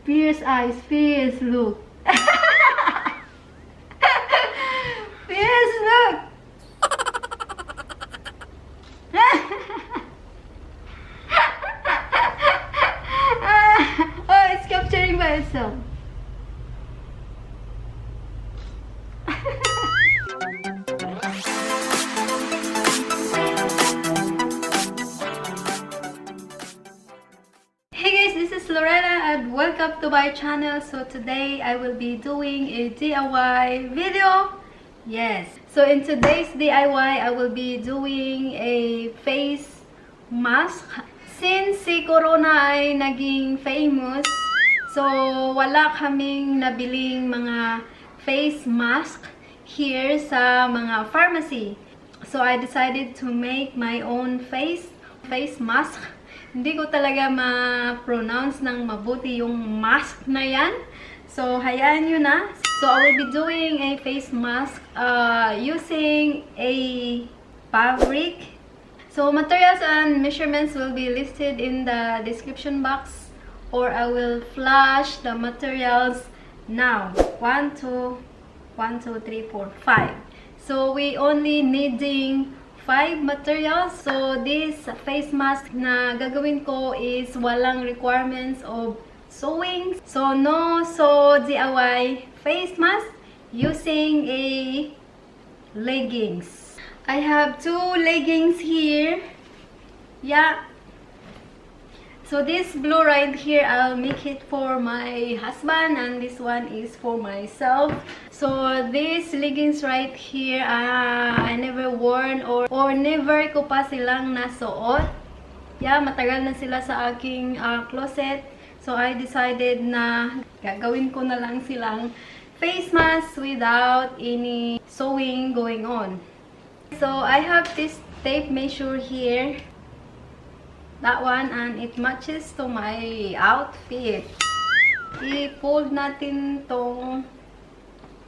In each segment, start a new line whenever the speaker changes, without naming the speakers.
Fierce eyes, fierce look. Fierce look. Oh, it's capturing by itself. Hey guys, this is Loretta and welcome to my channel. So today I will be doing a DIY video. Yes, so in today's DIY I will be doing a face mask. Since si Corona ay naging famous, so wala kaming nabiling mga face mask here sa mga pharmacy. So I decided to make my own face mask. Hindi ko talaga ma-pronounce ng mabuti yung mask na yan. So hayaan nyo na. So I will be doing a face mask using a fabric. So materials and measurements will be listed in the description box, or I will flash the materials now. 1, 2, 3, 4, 5. So we only needing 5 materials. So this face mask na gagawin ko is walang requirements of sewing. So no DIY face mask using a leggings. I have 2 leggings here. Yeah. So this blue right here, I'll make it for my husband, and this one is for myself. So these leggings right here, I never worn or never ko pa silang nasuot. Yeah, matagal na sila sa aking closet. So I decided na gagawin ko na lang silang face mask without any sewing going on. So I have this tape measure here. That one, and it matches to my outfit. I-fold natin tong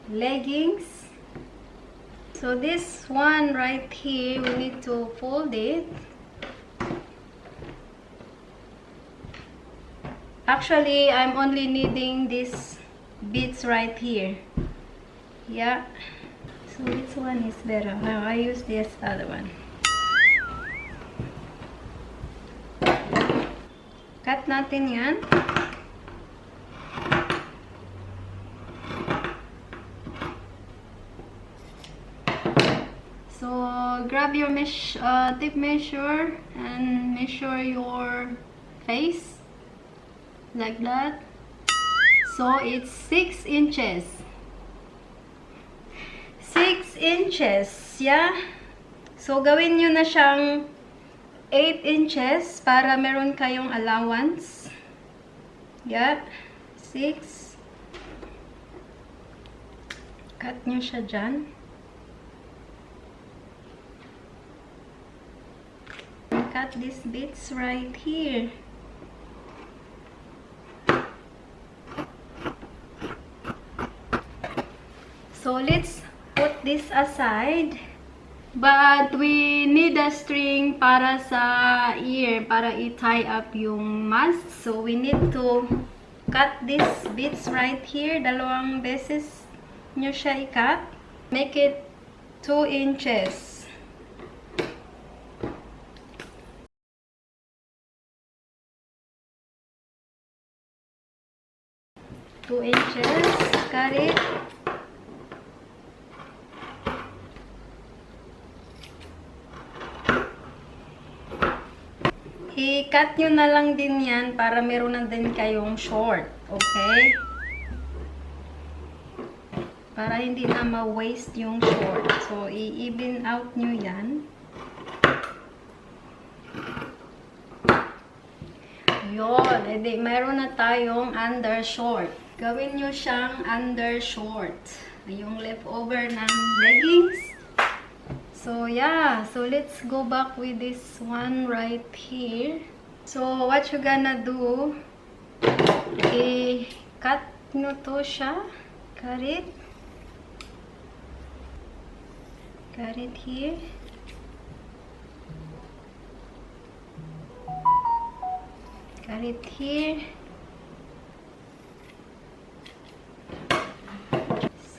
leggings. So this one right here, we need to fold it. Actually, I'm only needing these bits right here. Yeah. So which one is better? I use this other one. Cut natin yan. So grab your tape measure and measure your face like that. So it's 6 inches. 6 inches, yeah. So gawin nyo na siyang 8 inches para meron kayong allowance. Yeah. 6. Cut nyo siya dyan. Cut these bits right here. So let's put this aside. But we need a string para sa ear, para i-tie up yung mask. So we need to cut these bits right here. Dalawang beses nyo siya i-cut. Make it 2 inches. Cut it. I-cut nyo na lang din yan para meron na din kayong short. Okay? Para hindi na ma-waste yung short. So, i-even out nyo yan. Yun. Edi, meron na tayong undershort. Gawin nyo siyang undershort. Yung leftover ng leggings. So yeah, so let's go back with this one right here. So what you gonna do, cut nyo to siya. Cut it here. Cut it here.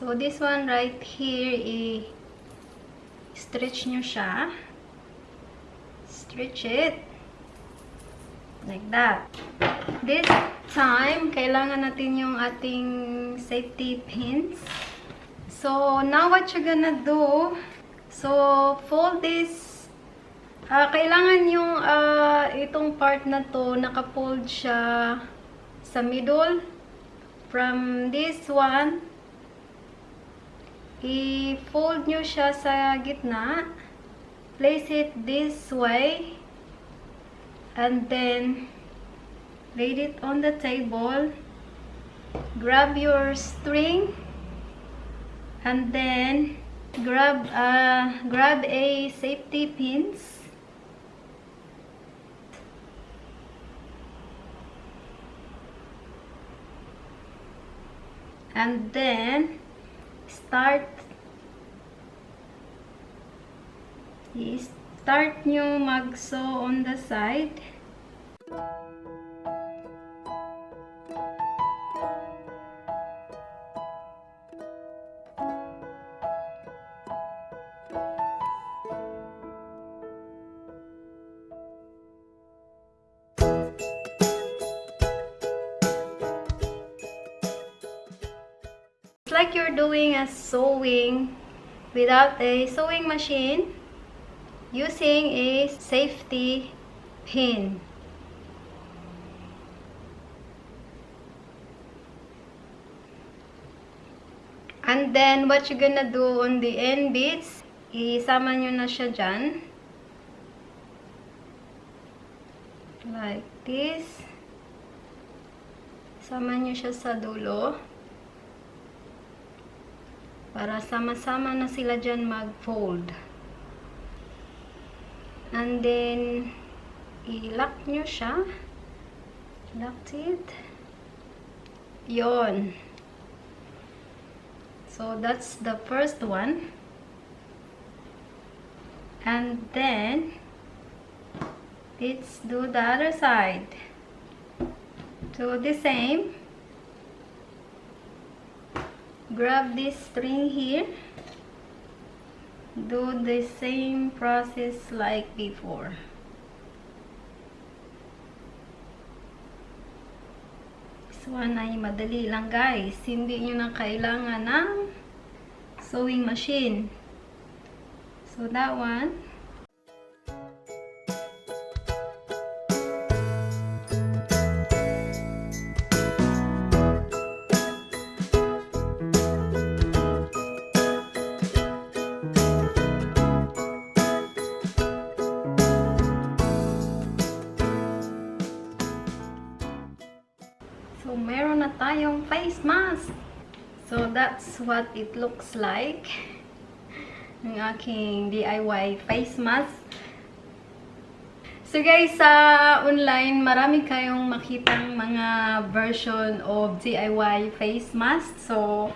So, this one right here, i-stretch nyo siya. Stretch it. Like that. This time, kailangan natin yung ating safety pins. So, now what you're gonna do, so, fold this. Kailangan yung itong part na to, nakafold siya sa middle. From this one, i-fold nyo siya sa gitna. Place it this way. And then, lay it on the table. Grab your string. And then, grab a safety pins. And then, start nyo mag-sew on the side. Like you're doing a sewing without a sewing machine using a safety pin. And then what you're gonna do on the end bits, isama nyo na siya dyan. Like this. Sama nyo siya sa dulo. Para sama-sama na sila dyan mag-fold. And then, i-lock nyo siya. Lock it. Yon. So, that's the first one. And then, let's do the other side. Do the same. Grab this string here. Do the same process like before. This one ay madali lang guys. Hindi nyo na kailangan ng sewing machine. So that one. So, meron na tayong face mask. So, that's what it looks like. Yung aking DIY face mask. So, guys, sa online, marami kayong makitang mga version of DIY face mask. So,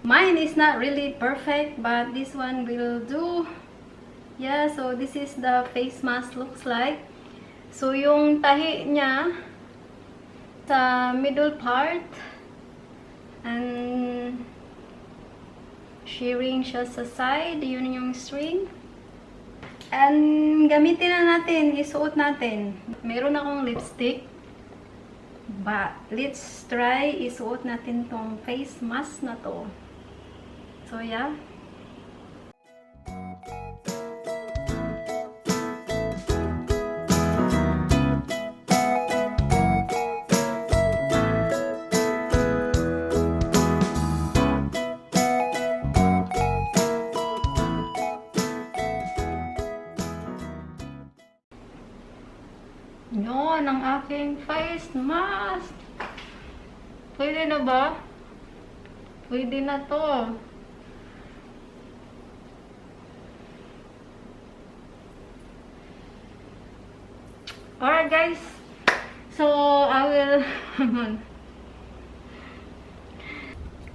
mine is not really perfect, but this one will do. Yeah, so this is the face mask looks like. So, yung tahi niya, sa middle part, and shearing siya sa side, yun yung string. And gamitin na natin, isuot natin. Meron akong lipstick, but let's try isuot natin tong face mask na to. So yeah. Yun, ang aking face mask. Pwede na ba? Pwede na to. Alright guys. So, I will...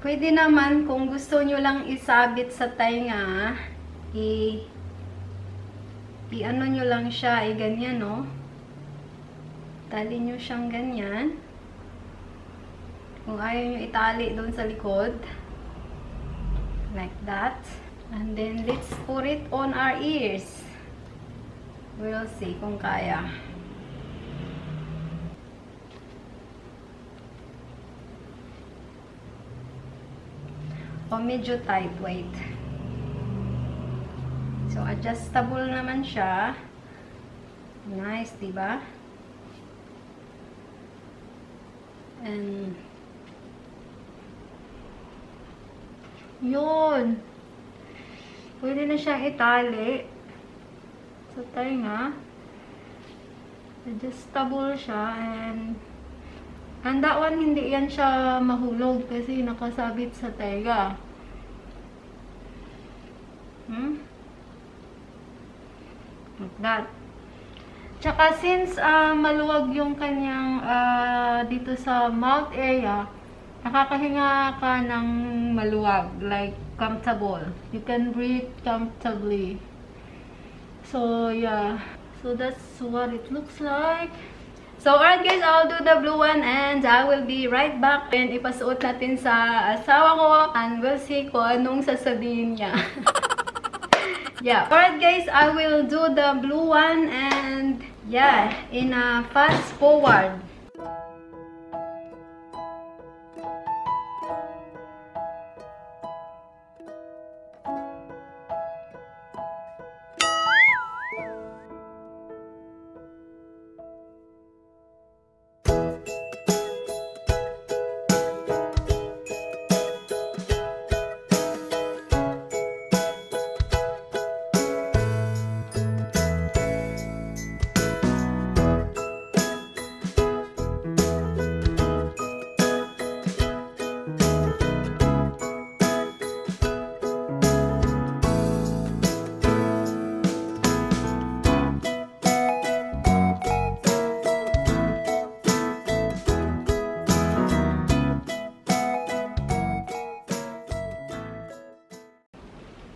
Pwede naman kung gusto nyo lang isabit sa tainga, i-ano nyo lang siya, ganyan, no? Tali nyo siyang ganyan. Kung ayaw nyo itali doon sa likod. like that. And then let's put it on our ears. We'll see kung kaya. O medyo tight, wait. So adjustable naman siya. Nice, diba? And yun. Pwede na siyang itali sa tainga. Adjustable siya. And that one, hindi yan siya mahulog kasi nakasabit sa tainga. Like that. Tsaka since maluwag yung kanyang dito sa mouth area, nakakahinga ka ng maluwag, like comfortable. You can breathe comfortably. So yeah, so that's what it looks like. So alright guys, I'll do the blue one and I will be right back. And ipasuot natin sa asawa ko and we'll see kung anong sasabihin niya. Yeah, alright guys, I will do the blue one and yeah, in a fast forward.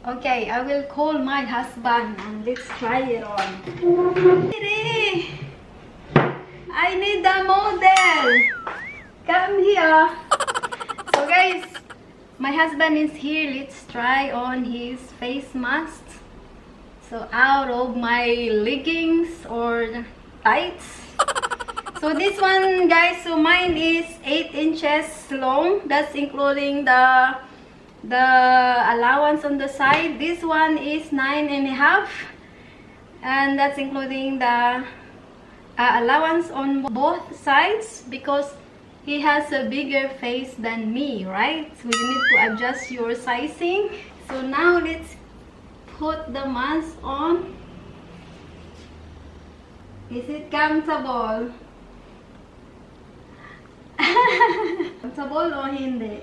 Okay, I will call my husband and let's try it on. I need a model. Come here. So guys, my husband is here. Let's try on his face mask. So out of my leggings or tights. So this one guys, so mine is 8 inches long. That's including the allowance on the side. This one is 9.5, and that's including the allowance on both sides because he has a bigger face than me, right? So you need to adjust your sizing. So now let's put the mask on. Is it comfortable? Comfortable or hindi?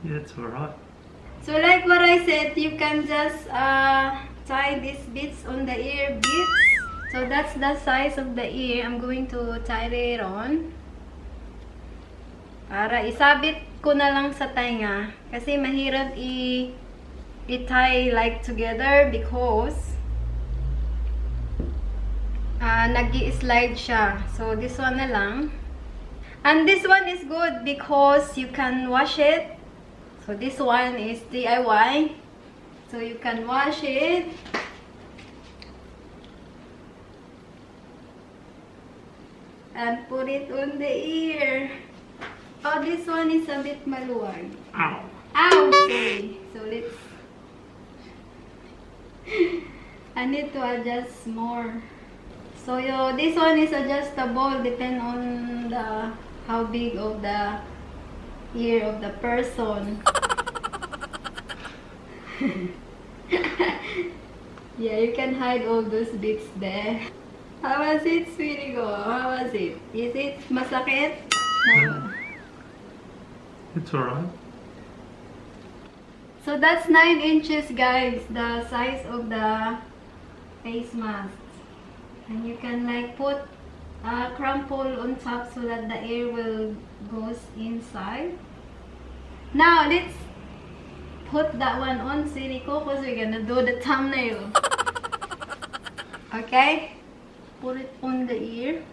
Yeah, it's alright.
So like what I said, you can just tie these bits on the ear bits. So that's the size of the ear. I'm going to tie it on. Para isabit ko na lang sa tainga. Kasi mahirap i-tie like together because nag-i-slide siya. So this one na lang. And this one is good because you can wash it. So this one is DIY. So you can wash it. And put it on the ear. Oh, this one is a bit maluwag.
Ow.
Ow! Sorry. So let's... I need to adjust more. So this one is adjustable depend on how big of the ear of the person. Yeah, you can hide all those bits there. How was it, sweetie go? How was it? Is it masakit? No.
It's alright.
So that's 9 inches, guys, the size of the face mask. And you can like put a crumple on top so that the air will goes inside. Now let's put that one on, Siriko, because we're gonna do the thumbnail. Okay, put it on the ear.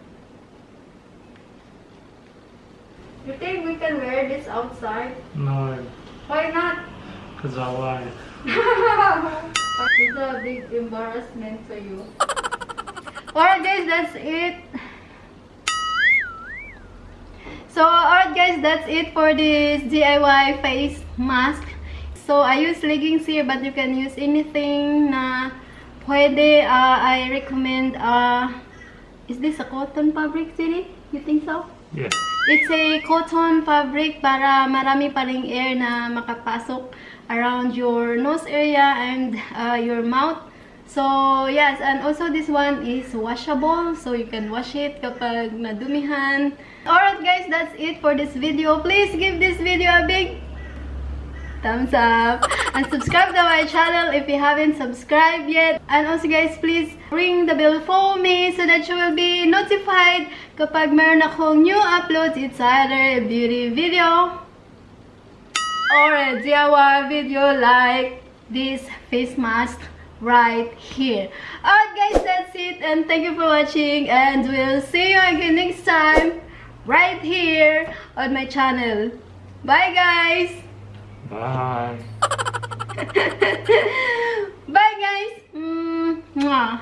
You think we can wear this outside?
No.
Why not?
Because I lied.
It's a big embarrassment for you. Alright guys, that's it. So alright guys, that's it for this DIY face mask. So I use leggings here, but you can use anything na pwede. I recommend, is this a cotton fabric, Siri? You think so?
Yeah.
It's a cotton fabric para marami pa ring air na makapasok around your nose area and your mouth. So yes, and also this one is washable, so you can wash it kapag nadumihan. Alright guys, that's it for this video. Please give this video a big thumbs up and subscribe to my channel if you haven't subscribed yet. And also guys, please ring the bell for me so that you will be notified kapag meron akong new uploads. It's either a beauty video or a DIY video like this face mask right here. Alright guys, that's it, and thank you for watching, and we'll see you again next time right here on my channel. Bye guys.
Bye.
Bye guys. Mwah.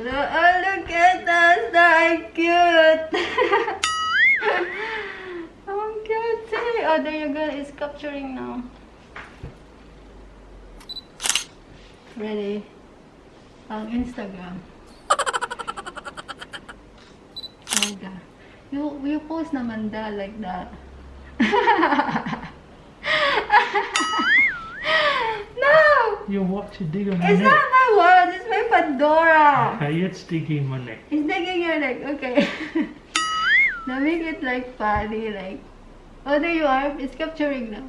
Oh, look at us, so cute. Oh, cute. Oh, there you go. It's capturing now. Ready? On Instagram. Like that. You post naman da like that. No!
You watch it dig on my
It's
neck.
not my wallet. It's my Pandora.
Okay, it's digging my neck.
It's digging your neck. Okay. Now make it like funny, like. Oh, there you are. It's capturing now.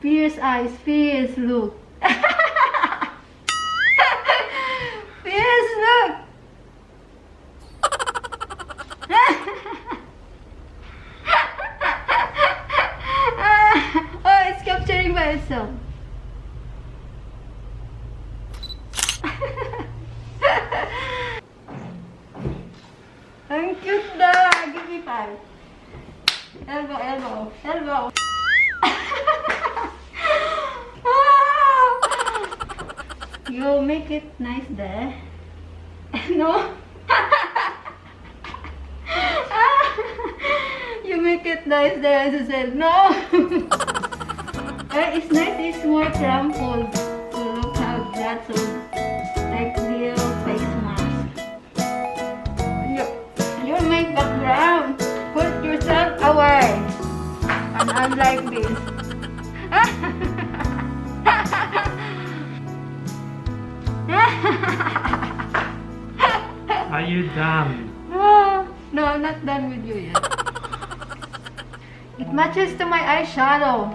Fierce eyes. Fierce look. Fierce look. Oh, it's capturing by itself. Ang cute na! Give me 5. Elbow. You make it nice there. No? You make it nice there, as I said. No! It's nice, it's more crumpled. So look how that's so like real face mask. You make background. Put yourself away. And unlike this.
Are you done?
No, I'm not done with you yet. It matches to my eyeshadow.